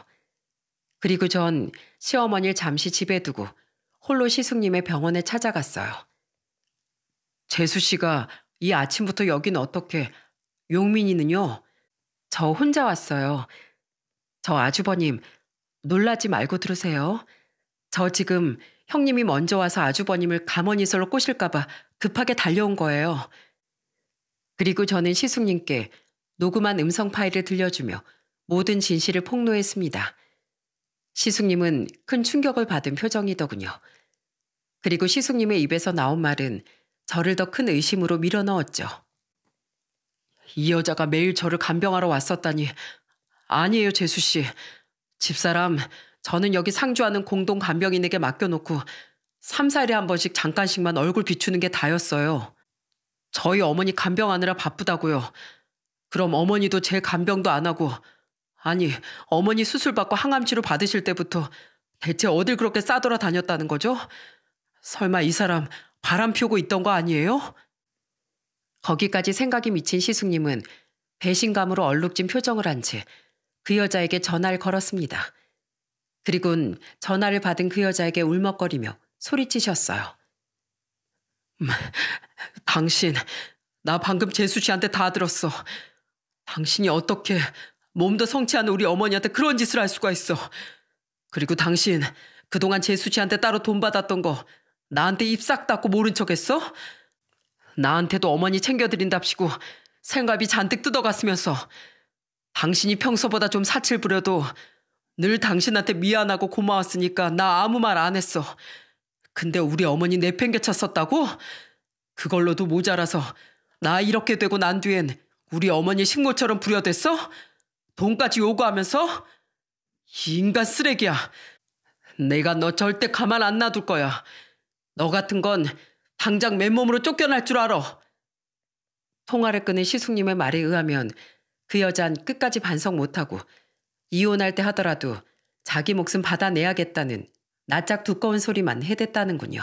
그리고 전 시어머니를 잠시 집에 두고 홀로 시숙님의 병원에 찾아갔어요. 재수 씨가 이 아침부터 여긴 어떻게... 용민이는요? 저 혼자 왔어요. 저 아주버님 놀라지 말고 들으세요. 저 지금 형님이 먼저 와서 아주버님을 감언이설로 꼬실까 봐 급하게 달려온 거예요. 그리고 저는 시숙님께 녹음한 음성 파일을 들려주며 모든 진실을 폭로했습니다. 시숙님은 큰 충격을 받은 표정이더군요. 그리고 시숙님의 입에서 나온 말은 저를 더 큰 의심으로 밀어넣었죠. 이 여자가 매일 저를 간병하러 왔었다니. 아니에요, 재수 씨. 집사람, 저는 여기 상주하는 공동 간병인에게 맡겨놓고 3, 4일에 한 번씩 잠깐씩만 얼굴 비추는 게 다였어요. 저희 어머니 간병하느라 바쁘다고요. 그럼 어머니도 제 간병도 안 하고, 아니, 어머니 수술 받고 항암 치료 받으실 때부터 대체 어딜 그렇게 싸돌아 다녔다는 거죠? 설마 이 사람 바람 피우고 있던 거 아니에요? 거기까지 생각이 미친 시숙님은 배신감으로 얼룩진 표정을 한 채 그 여자에게 전화를 걸었습니다. 그리곤 전화를 받은 그 여자에게 울먹거리며 소리치셨어요. 당신, 나 방금 재수 씨한테 다 들었어. 당신이 어떻게 몸도 성치 않은 우리 어머니한테 그런 짓을 할 수가 있어. 그리고 당신, 그동안 재수 씨한테 따로 돈 받았던 거 나한테 입 싹 닫고 모른 척했어? 나한테도 어머니 챙겨드린답시고 생각이 잔뜩 뜯어갔으면서 당신이 평소보다 좀 사칠 부려도 늘 당신한테 미안하고 고마웠으니까 나 아무 말 안 했어. 근데 우리 어머니 내팽개쳤었다고? 그걸로도 모자라서 나 이렇게 되고 난 뒤엔 우리 어머니 식모처럼 부려댔어? 돈까지 요구하면서? 이 인간 쓰레기야. 내가 너 절대 가만 안 놔둘 거야. 너 같은 건 당장 맨몸으로 쫓겨날 줄 알아. 통화를 끊은 시숙님의 말에 의하면 그 여잔 끝까지 반성 못하고 이혼할 때 하더라도 자기 목숨 받아내야겠다는 낯짝 두꺼운 소리만 해댔다는군요.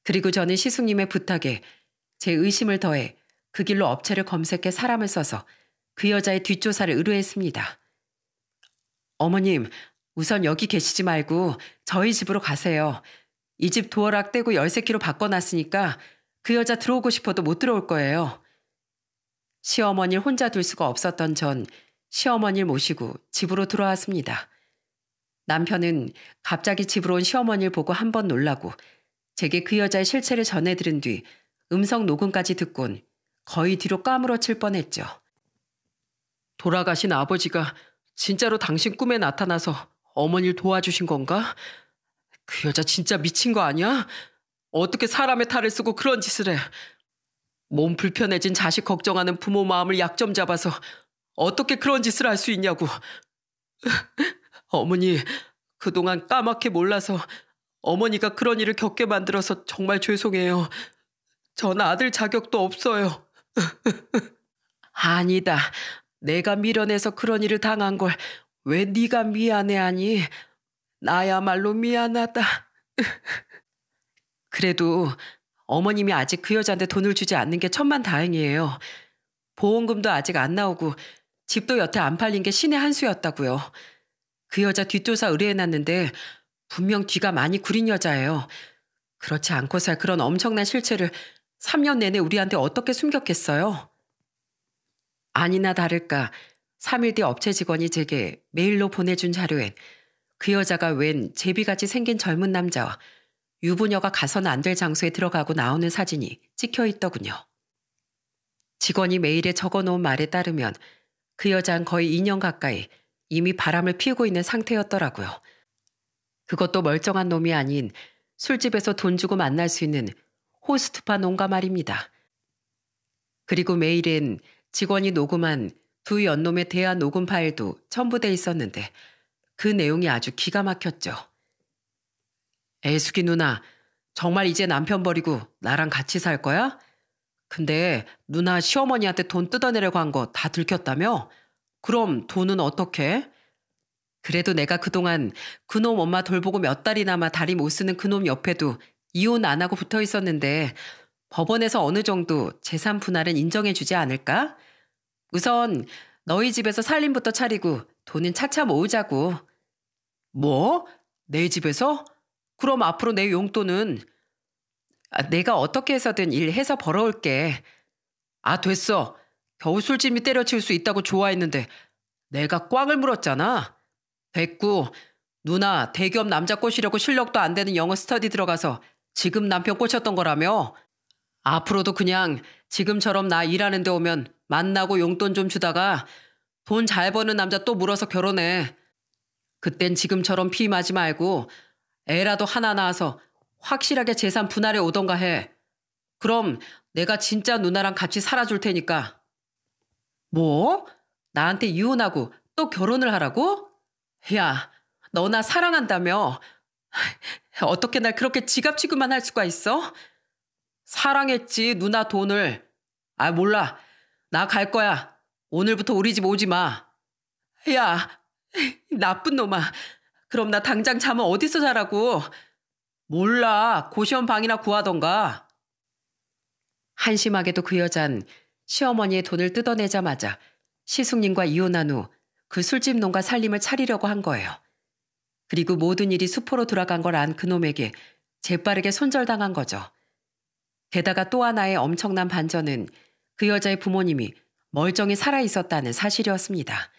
그리고 저는 시숙님의 부탁에 제 의심을 더해 그 길로 업체를 검색해 사람을 써서 그 여자의 뒷조사를 의뢰했습니다. 어머님, 우선 여기 계시지 말고 저희 집으로 가세요. 이 집 도어락 떼고 열쇠키로 바꿔놨으니까 그 여자 들어오고 싶어도 못 들어올 거예요. 시어머니를 혼자 둘 수가 없었던 전 시어머니를 모시고 집으로 들어왔습니다. 남편은 갑자기 집으로 온 시어머니를 보고 한 번 놀라고 제게 그 여자의 실체를 전해들은 뒤 음성 녹음까지 듣곤 거의 뒤로 까무러칠 뻔했죠. 돌아가신 아버지가 진짜로 당신 꿈에 나타나서 어머니를 도와주신 건가? 그 여자 진짜 미친 거 아니야? 어떻게 사람의 탈을 쓰고 그런 짓을 해? 몸 불편해진 자식 걱정하는 부모 마음을 약점 잡아서 어떻게 그런 짓을 할 수 있냐고. 어머니, 그동안 까맣게 몰라서 어머니가 그런 일을 겪게 만들어서 정말 죄송해요. 전 아들 자격도 없어요. 아니다. 내가 밀어내서 그런 일을 당한 걸 왜 네가 미안해하니? 나야말로 미안하다. 그래도 어머님이 아직 그 여자한테 돈을 주지 않는 게 천만다행이에요. 보험금도 아직 안 나오고 집도 여태 안 팔린 게 신의 한 수였다고요. 그 여자 뒷조사 의뢰해놨는데 분명 뒤가 많이 구린 여자예요. 그렇지 않고서야 그런 엄청난 실체를 3년 내내 우리한테 어떻게 숨겼겠어요? 아니나 다를까 3일 뒤 업체 직원이 제게 메일로 보내준 자료엔 그 여자가 웬 제비같이 생긴 젊은 남자와 유부녀가 가서는 안 될 장소에 들어가고 나오는 사진이 찍혀 있더군요. 직원이 메일에 적어놓은 말에 따르면 그 여자는 거의 2년 가까이 이미 바람을 피우고 있는 상태였더라고요. 그것도 멀쩡한 놈이 아닌 술집에서 돈 주고 만날 수 있는 호스트파 놈가 말입니다. 그리고 메일엔 직원이 녹음한 두 연놈의 대화 녹음 파일도 첨부돼 있었는데 그 내용이 아주 기가 막혔죠. 애숙이 누나, 정말 이제 남편 버리고 나랑 같이 살 거야? 근데 누나 시어머니한테 돈 뜯어내려고 한 거 다 들켰다며? 그럼 돈은 어떻게? 그래도 내가 그동안 그놈 엄마 돌보고 몇 달이나마 다리 못 쓰는 그놈 옆에도 이혼 안 하고 붙어 있었는데 법원에서 어느 정도 재산 분할은 인정해 주지 않을까? 우선 너희 집에서 살림부터 차리고 돈은 차차 모으자고. 뭐? 내 집에서? 그럼 앞으로 내 용돈은? 내가 어떻게 해서든 일해서 벌어올게. 됐어. 겨우 술집이 때려칠 수 있다고 좋아했는데 내가 꽝을 물었잖아. 됐고, 누나 대기업 남자 꼬시려고 실력도 안 되는 영어 스터디 들어가서 지금 남편 꼬셨던 거라며? 앞으로도 그냥 지금처럼 나 일하는 데 오면 만나고 용돈 좀 주다가 돈 잘 버는 남자 또 물어서 결혼해. 그땐 지금처럼 피임하지 말고 애라도 하나 낳아서 확실하게 재산 분할해 오던가 해. 그럼 내가 진짜 누나랑 같이 살아줄 테니까. 뭐? 나한테 이혼하고 또 결혼을 하라고? 야, 너 나 사랑한다며? 어떻게 날 그렇게 지갑 취급만 할 수가 있어? 사랑했지, 누나 돈을. 아, 몰라. 나 갈 거야. 오늘부터 우리 집 오지 마. 야, 나쁜 놈아. 그럼 나 당장 잠은 어디서 자라고? 몰라. 고시원 방이나 구하던가. 한심하게도 그 여잔 시어머니의 돈을 뜯어내자마자 시숙님과 이혼한 후 그 술집 농가 살림을 차리려고 한 거예요. 그리고 모든 일이 수포로 돌아간 걸 안 그놈에게 재빠르게 손절당한 거죠. 게다가 또 하나의 엄청난 반전은 그 여자의 부모님이 멀쩡히 살아있었다는 사실이었습니다.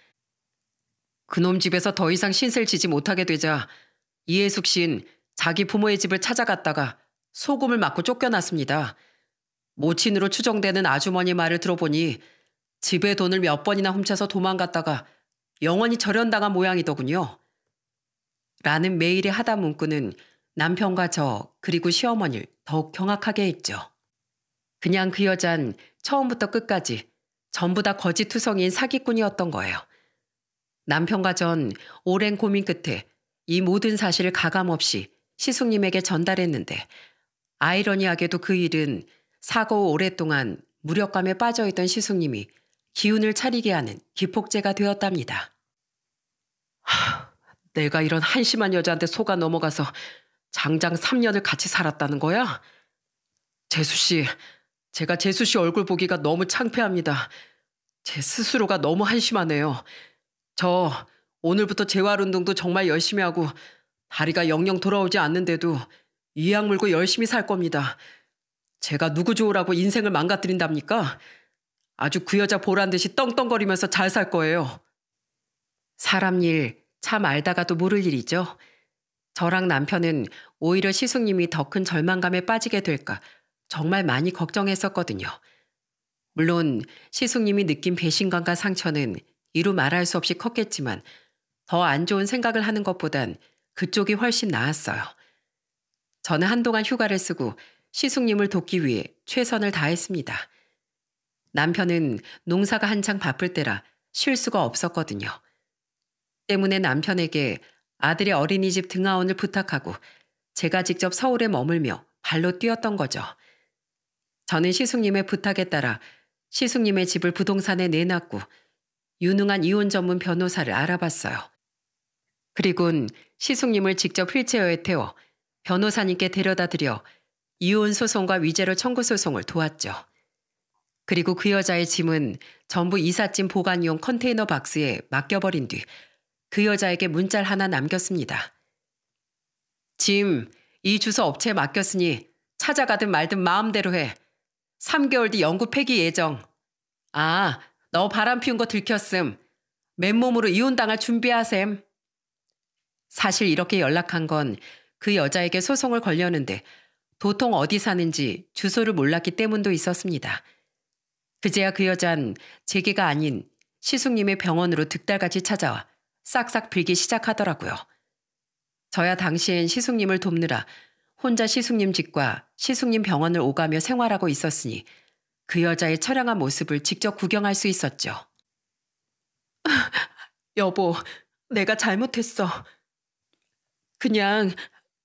그놈 집에서 더 이상 신세를 지지 못하게 되자 이해숙 씨는 자기 부모의 집을 찾아갔다가 소금을 맞고 쫓겨났습니다. 모친으로 추정되는 아주머니 말을 들어보니 집에 돈을 몇 번이나 훔쳐서 도망갔다가 영원히 절연당한 모양이더군요. 라는 메일의 하다 문구는 남편과 저 그리고 시어머니를 더욱 경악하게 했죠. 그냥 그 여잔 처음부터 끝까지 전부 다 거짓투성이인 사기꾼이었던 거예요. 남편과 전 오랜 고민 끝에 이 모든 사실을 가감없이 시숙님에게 전달했는데 아이러니하게도 그 일은 사고 후 오랫동안 무력감에 빠져있던 시숙님이 기운을 차리게 하는 기폭제가 되었답니다. 내가 이런 한심한 여자한테 속아 넘어가서 장장 3년을 같이 살았다는 거야? 재수 씨, 제가 재수 씨 얼굴 보기가 너무 창피합니다. 제 스스로가 너무 한심하네요. 저 오늘부터 재활운동도 정말 열심히 하고 다리가 영영 돌아오지 않는데도 이 약 물고 열심히 살 겁니다. 제가 누구 좋으라고 인생을 망가뜨린답니까? 아주 그 여자 보란 듯이 떵떵거리면서 잘 살 거예요. 사람 일 참 알다가도 모를 일이죠. 저랑 남편은 오히려 시숙님이 더 큰 절망감에 빠지게 될까 정말 많이 걱정했었거든요. 물론 시숙님이 느낀 배신감과 상처는 이루 말할 수 없이 컸겠지만 더 안 좋은 생각을 하는 것보단 그쪽이 훨씬 나았어요. 저는 한동안 휴가를 쓰고 시숙님을 돕기 위해 최선을 다했습니다. 남편은 농사가 한창 바쁠 때라 쉴 수가 없었거든요. 때문에 남편에게 아들의 어린이집 등하원을 부탁하고 제가 직접 서울에 머물며 발로 뛰었던 거죠. 저는 시숙님의 부탁에 따라 시숙님의 집을 부동산에 내놨고 유능한 이혼 전문 변호사를 알아봤어요. 그리곤 시숙님을 직접 휠체어에 태워 변호사님께 데려다 드려 이혼 소송과 위자료 청구 소송을 도왔죠. 그리고 그 여자의 짐은 전부 이삿짐 보관용 컨테이너 박스에 맡겨버린 뒤 그 여자에게 문자를 하나 남겼습니다. 짐, 이 주소 업체에 맡겼으니 찾아가든 말든 마음대로 해. 3개월 뒤 영구 폐기 예정. 아, 너 바람 피운 거 들켰음. 맨몸으로 이혼당할 준비하셈. 사실 이렇게 연락한 건 그 여자에게 소송을 걸려는데 도통 어디 사는지 주소를 몰랐기 때문도 있었습니다. 그제야 그 여잔 제게가 아닌 시숙님의 병원으로 득달같이 찾아와 싹싹 빌기 시작하더라고요. 저야 당시엔 시숙님을 돕느라 혼자 시숙님 집과 시숙님 병원을 오가며 생활하고 있었으니 그 여자의 처량한 모습을 직접 구경할 수 있었죠. 여보, 내가 잘못했어. 그냥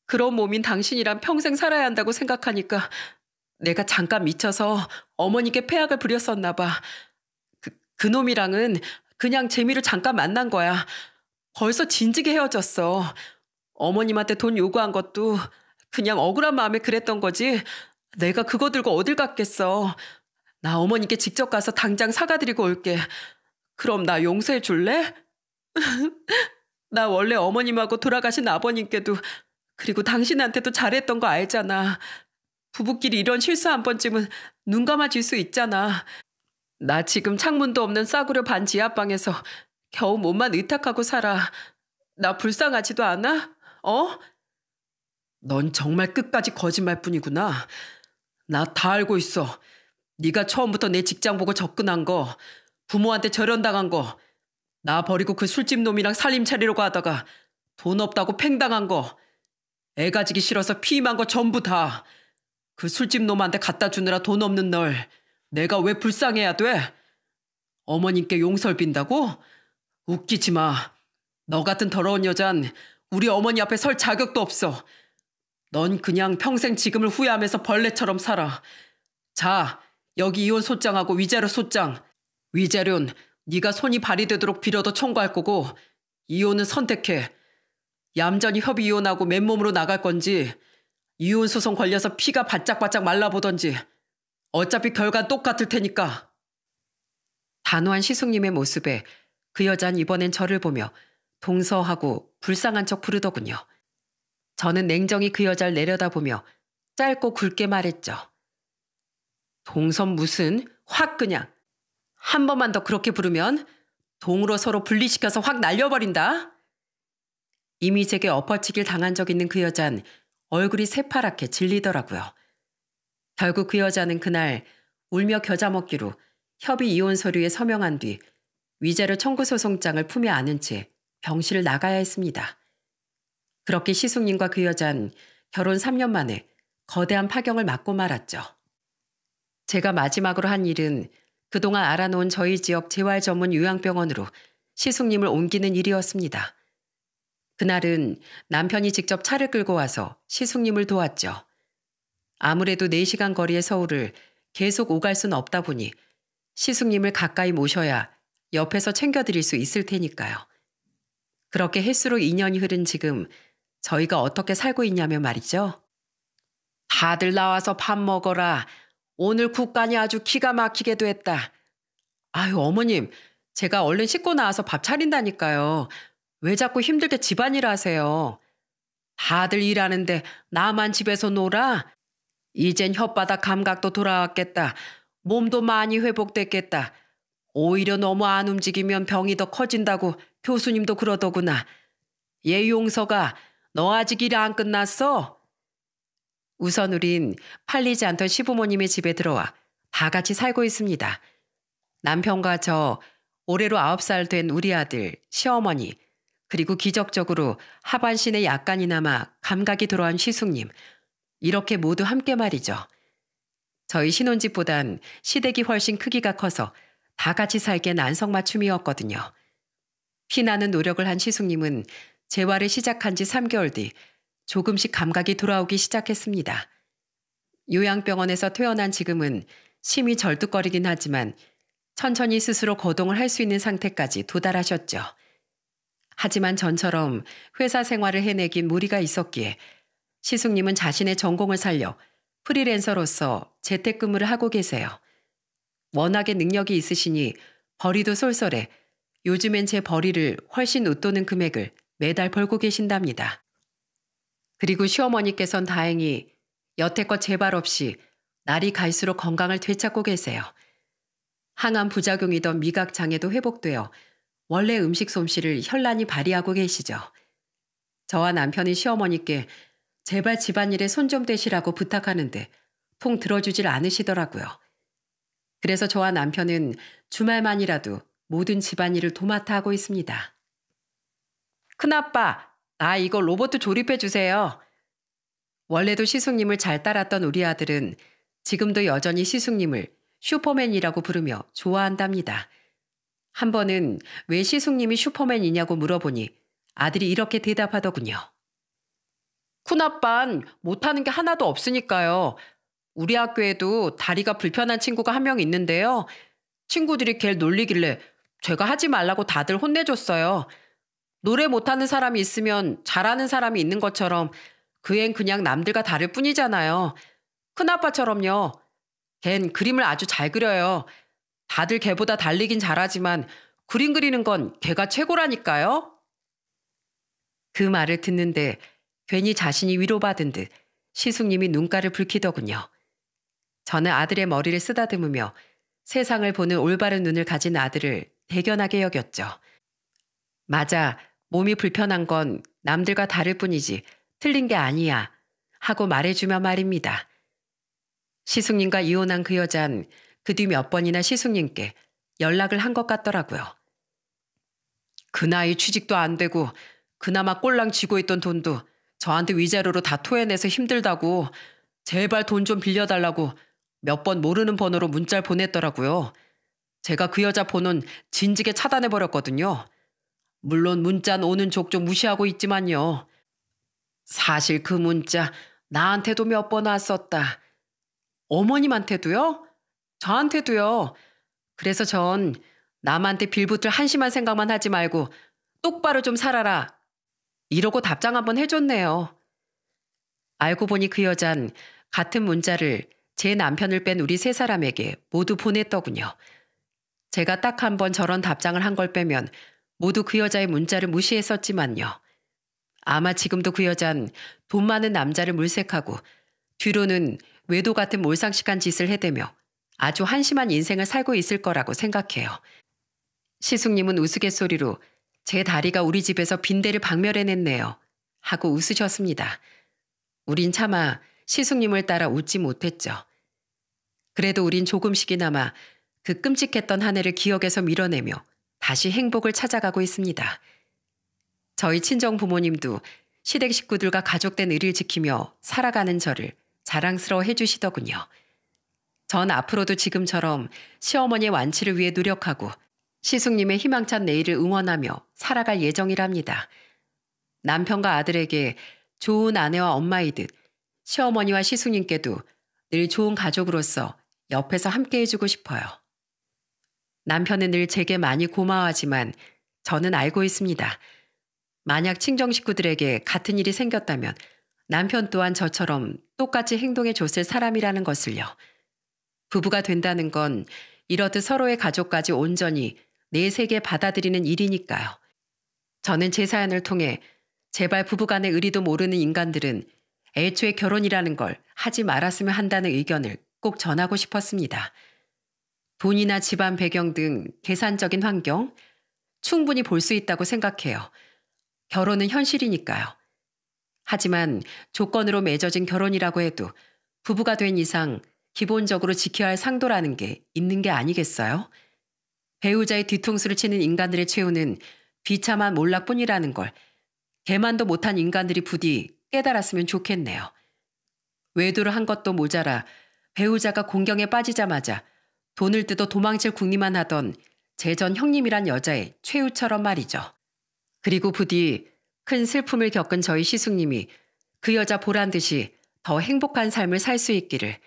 그런 몸인 당신이랑 평생 살아야 한다고 생각하니까 내가 잠깐 미쳐서 어머니께 폐악을 부렸었나 봐. 그놈이랑은 그냥 재미로 잠깐 만난 거야. 벌써 진지게 헤어졌어. 어머님한테 돈 요구한 것도 그냥 억울한 마음에 그랬던 거지. 내가 그거 들고 어딜 갔겠어. 나 어머니께 직접 가서 당장 사과드리고 올게. 그럼 나 용서해 줄래? 나 원래 어머님하고 돌아가신 아버님께도 그리고 당신한테도 잘했던 거 알잖아. 부부끼리 이런 실수 한 번쯤은 눈 감아줄 수 있잖아. 나 지금 창문도 없는 싸구려 반 지하방에서 겨우 몸만 의탁하고 살아. 나 불쌍하지도 않아? 어? 넌 정말 끝까지 거짓말뿐이구나. 나 다 알고 있어. 네가 처음부터 내 직장 보고 접근한 거, 부모한테 절연당한 거, 나 버리고 그 술집 놈이랑 살림 차리려고 하다가 돈 없다고 팽당한 거, 애 가지기 싫어서 피임한 거 전부 다 그 술집 놈한테 갖다 주느라 돈 없는 널 내가 왜 불쌍해야 돼? 어머님께 용서를 빈다고? 웃기지 마. 너 같은 더러운 여잔 우리 어머니 앞에 설 자격도 없어. 넌 그냥 평생 지금을 후회하면서 벌레처럼 살아. 자, 여기 이혼 소장하고 위자료 소장. 위자료는 네가 손이 발휘되도록 빌어도 청구할 거고 이혼은 선택해. 얌전히 협의 이혼하고 맨몸으로 나갈 건지 이혼 소송 걸려서 피가 바짝바짝 말라보던지 어차피 결과는 똑같을 테니까. 단호한 시숙님의 모습에 그 여자는 이번엔 저를 보며 동서하고 불쌍한 척 부르더군요. 저는 냉정히 그 여자를 내려다보며 짧고 굵게 말했죠. 동선 무슨? 확 그냥. 한 번만 더 그렇게 부르면 동으로 서로 분리시켜서 확 날려버린다. 이미 제게 엎어치길 당한 적 있는 그 여잔 얼굴이 새파랗게 질리더라고요. 결국 그 여자는 그날 울며 겨자 먹기로 협의 이혼 서류에 서명한 뒤 위자료 청구 소송장을 품에 안은 채 병실을 나가야 했습니다. 그렇게 시숙님과 그 여잔 결혼 3년 만에 거대한 파경을 맞고 말았죠. 제가 마지막으로 한 일은 그동안 알아놓은 저희 지역 재활 전문 요양병원으로 시숙님을 옮기는 일이었습니다. 그날은 남편이 직접 차를 끌고 와서 시숙님을 도왔죠. 아무래도 4시간 거리의 서울을 계속 오갈 수는 없다 보니 시숙님을 가까이 모셔야 옆에서 챙겨드릴 수 있을 테니까요. 그렇게 햇수로 2년이 흐른 지금 저희가 어떻게 살고 있냐면 말이죠. 다들 나와서 밥 먹어라. 오늘 국간이 아주 기가 막히게 됐다. 아유 어머님, 제가 얼른 씻고 나와서 밥 차린다니까요. 왜 자꾸 힘들게 집안일 하세요. 다들 일하는데 나만 집에서 놀아? 이젠 혓바닥 감각도 돌아왔겠다. 몸도 많이 회복됐겠다. 오히려 너무 안 움직이면 병이 더 커진다고 교수님도 그러더구나. 얘 용서가 너 아직 일 안 끝났어? 우선 우린 팔리지 않던 시부모님의 집에 들어와 다 같이 살고 있습니다. 남편과 저, 올해로 9살 된 우리 아들, 시어머니, 그리고 기적적으로 하반신에 약간이나마 감각이 돌아온 시숙님, 이렇게 모두 함께 말이죠. 저희 신혼집보단 시댁이 훨씬 크기가 커서 다 같이 살기엔 안성맞춤이었거든요. 피나는 노력을 한 시숙님은 재활을 시작한 지 3개월 뒤 조금씩 감각이 돌아오기 시작했습니다. 요양병원에서 퇴원한 지금은 심히 절뚝거리긴 하지만 천천히 스스로 거동을 할 수 있는 상태까지 도달하셨죠. 하지만 전처럼 회사 생활을 해내긴 무리가 있었기에 시숙님은 자신의 전공을 살려 프리랜서로서 재택근무를 하고 계세요. 워낙에 능력이 있으시니 벌이도 쏠쏠해 요즘엔 제 벌이를 훨씬 웃도는 금액을 매달 벌고 계신답니다. 그리고 시어머니께선 다행히 여태껏 재발 없이 날이 갈수록 건강을 되찾고 계세요. 항암 부작용이던 미각 장애도 회복되어 원래 음식 솜씨를 현란히 발휘하고 계시죠. 저와 남편이 시어머니께 제발 집안일에 손 좀 대시라고 부탁하는데 통 들어주질 않으시더라고요. 그래서 저와 남편은 주말만이라도 모든 집안일을 도맡아 하고 있습니다. 큰아빠, 나 이거 로봇 조립해 주세요. 원래도 시숙님을 잘 따랐던 우리 아들은 지금도 여전히 시숙님을 슈퍼맨이라고 부르며 좋아한답니다. 한 번은 왜 시숙님이 슈퍼맨이냐고 물어보니 아들이 이렇게 대답하더군요. 큰아빤 못하는 게 하나도 없으니까요. 우리 학교에도 다리가 불편한 친구가 한 명 있는데요. 친구들이 걔를 놀리길래 제가 하지 말라고 다들 혼내줬어요. 노래 못하는 사람이 있으면 잘하는 사람이 있는 것처럼 그 앤 그냥 남들과 다를 뿐이잖아요. 큰아빠처럼요. 걘 그림을 아주 잘 그려요. 다들 걔보다 달리긴 잘하지만 그림 그리는 건 걔가 최고라니까요. 그 말을 듣는데 괜히 자신이 위로받은 듯 시숙님이 눈가를 붉히더군요. 저는 아들의 머리를 쓰다듬으며 세상을 보는 올바른 눈을 가진 아들을 대견하게 여겼죠. 맞아, 몸이 불편한 건 남들과 다를 뿐이지 틀린 게 아니야 하고 말해주며 말입니다. 시숙님과 이혼한 그 여잔 그 뒤 몇 번이나 시숙님께 연락을 한 것 같더라고요. 그 나이 취직도 안 되고 그나마 꼴랑 쥐고 있던 돈도 저한테 위자료로 다 토해내서 힘들다고 제발 돈 좀 빌려달라고 몇 번 모르는 번호로 문자를 보냈더라고요. 제가 그 여자 번호는 진즉에 차단해버렸거든요. 물론 문자는 오는 족족 무시하고 있지만요. 사실 그 문자 나한테도 몇 번 왔었다. 어머님한테도요? 저한테도요. 그래서 전 남한테 빌붙을 한심한 생각만 하지 말고 똑바로 좀 살아라. 이러고 답장 한번 해줬네요. 알고 보니 그 여잔 같은 문자를 제 남편을 뺀 우리 세 사람에게 모두 보냈더군요. 제가 딱 한 번 저런 답장을 한 걸 빼면 모두 그 여자의 문자를 무시했었지만요. 아마 지금도 그 여잔 돈 많은 남자를 물색하고 뒤로는 외도 같은 몰상식한 짓을 해대며 아주 한심한 인생을 살고 있을 거라고 생각해요. 시숙님은 우스갯소리로 제 다리가 우리 집에서 빈대를 박멸해냈네요. 하고 웃으셨습니다. 우린 차마 시숙님을 따라 웃지 못했죠. 그래도 우린 조금씩이나마 그 끔찍했던 한 해를 기억에서 밀어내며 다시 행복을 찾아가고 있습니다. 저희 친정 부모님도 시댁 식구들과 가족된 의리를 지키며 살아가는 저를 자랑스러워 해주시더군요. 전 앞으로도 지금처럼 시어머니의 완치를 위해 노력하고 시숙님의 희망찬 내일을 응원하며 살아갈 예정이랍니다. 남편과 아들에게 좋은 아내와 엄마이듯 시어머니와 시숙님께도 늘 좋은 가족으로서 옆에서 함께 해주고 싶어요. 남편은 늘 제게 많이 고마워하지만 저는 알고 있습니다. 만약 친정 식구들에게 같은 일이 생겼다면 남편 또한 저처럼 똑같이 행동해 줬을 사람이라는 것을요. 부부가 된다는 건 이렇듯 서로의 가족까지 온전히 내세계 받아들이는 일이니까요. 저는 제 사연을 통해 제발 부부간의 의리도 모르는 인간들은 애초에 결혼이라는 걸 하지 말았으면 한다는 의견을 꼭 전하고 싶었습니다. 돈이나 집안 배경 등 계산적인 환경, 충분히 볼 수 있다고 생각해요. 결혼은 현실이니까요. 하지만 조건으로 맺어진 결혼이라고 해도 부부가 된 이상 기본적으로 지켜야 할 상도라는 게 있는 게 아니겠어요? 배우자의 뒤통수를 치는 인간들의 최후는 비참한 몰락뿐이라는 걸 개만도 못한 인간들이 부디 깨달았으면 좋겠네요. 외도를 한 것도 모자라 배우자가 공경에 빠지자마자 돈을 뜯어 도망칠 궁리만 하던 제 전 형님이란 여자의 최후처럼 말이죠. 그리고 부디 큰 슬픔을 겪은 저희 시숙님이 그 여자 보란 듯이 더 행복한 삶을 살 수 있기를,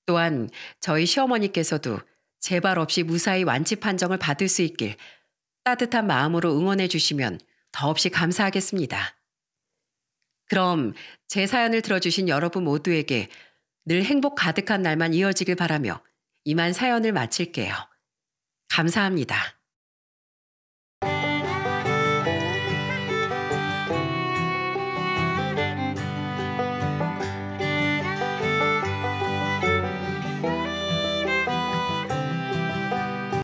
또한 저희 시어머니께서도 재발 없이 무사히 완치 판정을 받을 수 있길 따뜻한 마음으로 응원해 주시면 더없이 감사하겠습니다. 그럼 제 사연을 들어주신 여러분 모두에게 늘 행복 가득한 날만 이어지길 바라며 이만 사연을 마칠게요. 감사합니다.